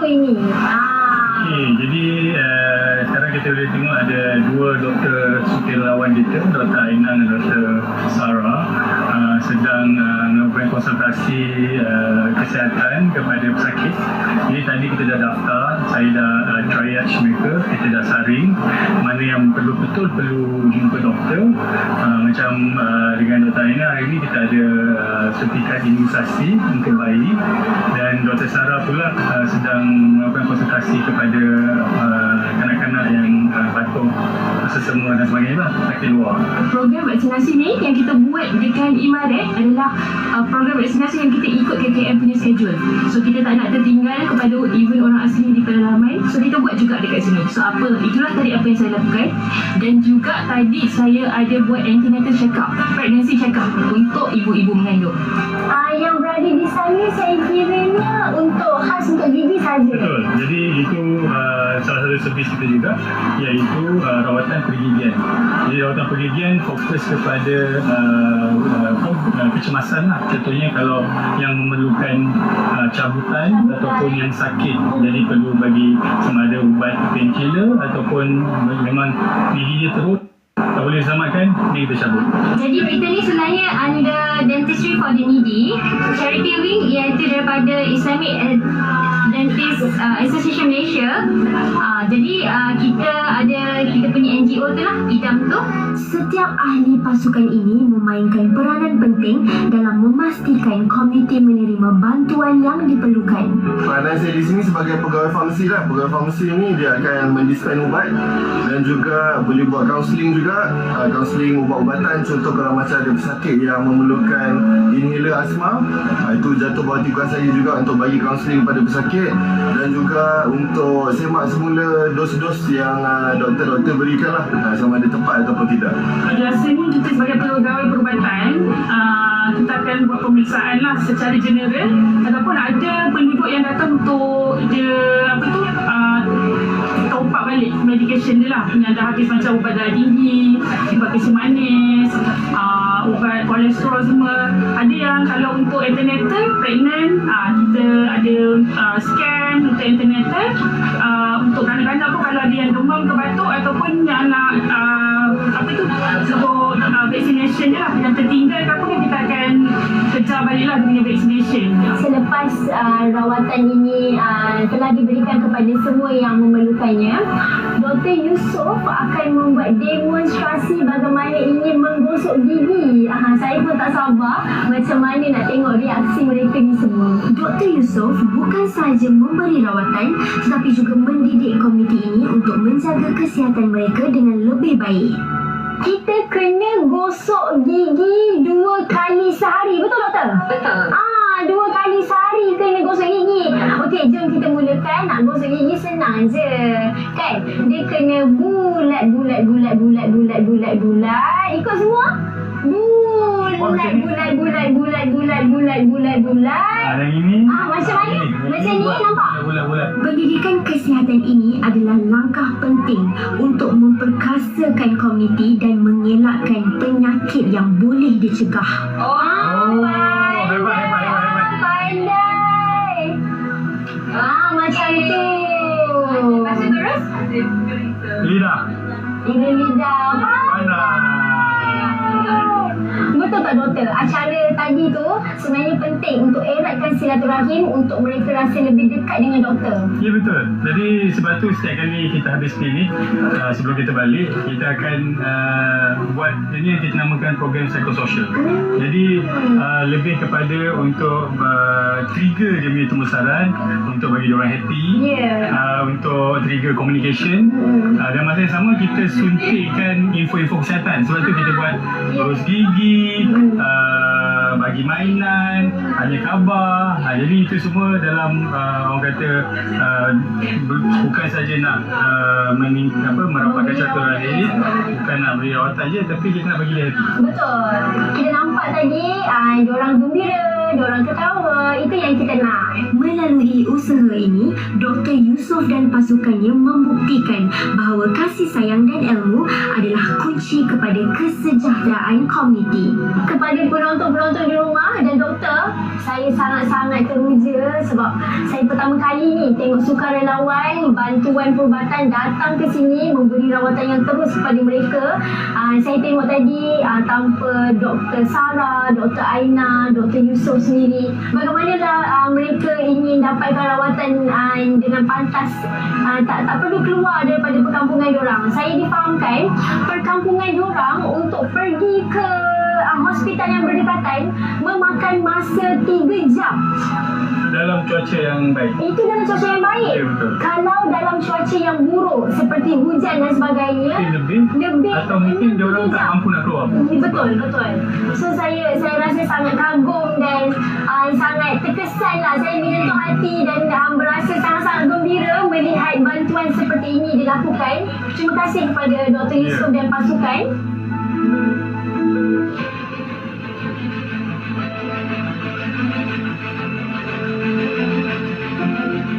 ini? Okey, jadi sekarang kita boleh tengok ada dua doktor sukarelawan kita, Dr. Ainan dan Dr. Sarah, sedang melakukan konsultasi kesihatan kepada pesakit. Jadi tadi kita dah daftar, saya dah triage mereka, kita dah saring mana yang betul-betul perlu jumpa doktor. Macam dengan Dr. Ainan hari ini kita ada sertifikat imunisasi untuk bayi, dan Dr. Sarah pula sedang melakukan konsultasi kepada kanak-kanak yang batuk, sesemua dan sebagainya lah, sakit luar. Program vaksinasi ni yang kita buat dengan Imaret adalah program vaksinasi yang kita ikut KKM punya schedule. So kita tak nak tertinggal kepada even orang asli di pedalaman. So kita buat juga dekat sini. So itulah tadi apa yang saya lakukan. Dan juga tadi saya ada buat antenatal check up, pregnancy check up untuk ibu-ibu mengandung. Yang berada di sana saya kiranya khas untuk gigi saja. Betul. Jadi itu salah satu servis kita juga, iaitu rawatan pergigian. Jadi rawatan pergigian fokus kepada kecemasan lah. Contohnya kalau yang memerlukan cabutan ataupun yang sakit, jadi perlu bagi sama ada ubat painkiller ataupun memang giginya teruk tak boleh selamatkan, ni kita cabut. Jadi kita ni sebenarnya under Dentistry for the Needy, charity wing, iaitu daripada Islamic Dentist Association Malaysia. Jadi kita punya NGO tu lah, IDAM tu. Setiap ahli pasukan ini memainkan peranan penting dalam memastikan komuniti menerima bantuan yang diperlukan. Peranan saya di sini sebagai pegawai farmasi lah. Pegawai farmasi ni dia akan mendispen ubat dan juga boleh buat kaunseling juga. Kaunseling ubat-ubatan, contoh kalau macam ada pesakit yang memerlukan inhaler asma, itu jatuh bawah tikuan saya juga untuk bagi kaunseling pada pesakit, dan juga untuk semak semula dos-dos yang doktor-doktor berikan lah, sama ada tepat ataupun tidak. Biasanya kita sebagai pegawai perubatan, kita akan buat pemeriksaan lah secara general, ataupun ada penduduk yang datang untuk top up balik medication dia lah, yang dah habis macam ubat darah tinggi, ubat kencing manis, ubat kolesterol semua. Ada yang kalau untuk antenatal, pregnant, kita ada scan untuk antenatal. Untuk kanak-kanak pun kalau ada yang demam ke batuk ataupun yang nak sebut vaccination je lah, yang tertinggal ke apa, kita akan kejar balik lah dengan vaccination. Selepas rawatan ini telah diberikan kepada semua yang memerlukannya, Dr. Yusof akan membuat demonstrasi bagaimana ingin menggosok gigi. Saya pun tak sabar macam mana nak tengok reaksi mereka ni semua. Dr. Yusof bukan sahaja memberi rawatan tetapi juga mendidik komuniti ini untuk menjaga kesihatan mereka dengan lebih baik. Kita kena gosok gigi 2 kali sehari. Betul, doktor? Betul. 2 kali sehari kena gosok gigi. Okey, jom kita mulakan. Nak gosok gigi senang je. Kan? Dia kena bulat. Ikut semua? Bulat. Yang ini Macam mana? Macam ni nampak? Bulat. Pendidikan kesihatan ini adalah langkah penting untuk memperkasakan komuniti dan mengelakkan penyakit yang boleh dicegah. Hebat. Pandai. Macam tu. Masih terus? Lidah. Lidah. Panas. Betul tak, doktor? Acara tadi tu sebenarnya penting untuk eratkan silaturahim, untuk mereka rasa lebih dekat dengan doktor. Ya, betul. Jadi sebab tu setiap kali kita habis klinik, sebelum kita balik, kita akan buat ini yang kita namakan program psikososial. Jadi lebih kepada untuk trigger dia punya tumbusaran, untuk bagi dia orang happy, untuk trigger communication, dan masa yang sama kita suntikkan info-info kesihatan. Sebab tu kita buat urus gigi, bagi mainan, hanya khabar. Jadi itu semua dalam orang kata bukan saja nak merapatkan silaturahim, bukan nak beri rawatan je, tapi kita nak bagi dia happy. Betul. Kita nampak tadi diorang gembira, diorang ketawa. Itu yang kita nak. Melalui usaha ini, Dr. Yusof dan pasukannya membuktikan bahawa kasih sayang dan ilmu adalah kunci kepada kesejahteraan komuniti. Kepada penonton-penonton di rumah dan doktor, saya sangat sangat teruja sebab saya pertama kali ni tengok sukarelawan bantuan perubatan datang ke sini memberi rawatan yang terus kepada mereka. Saya tengok tadi tanpa Dr. Sarah, Dr. Aina, Dr. Yusof sendiri, bagaimanakah mereka ingin dapatkan rawatan dengan pantas, tak perlu keluar daripada perkampungan diorang. Saya difahamkan perkampungan diorang untuk pergi ke hospital yang berdekatan memakan masa 3 jam. Dalam cuaca yang baik. Itu dalam cuaca yang baik. Ya, betul. Kalau dalam cuaca yang buruk seperti hujan dan sebagainya, Lebih atau mungkin dia orang tak mampu nak keluar. Betul. So saya rasa sangat kagum dan sangat terkesan lah. Saya menyentuh hati dan berasa sangat-sangat gembira melihat bantuan seperti ini dilakukan. Terima kasih kepada Dr. Yusof dan pasukan.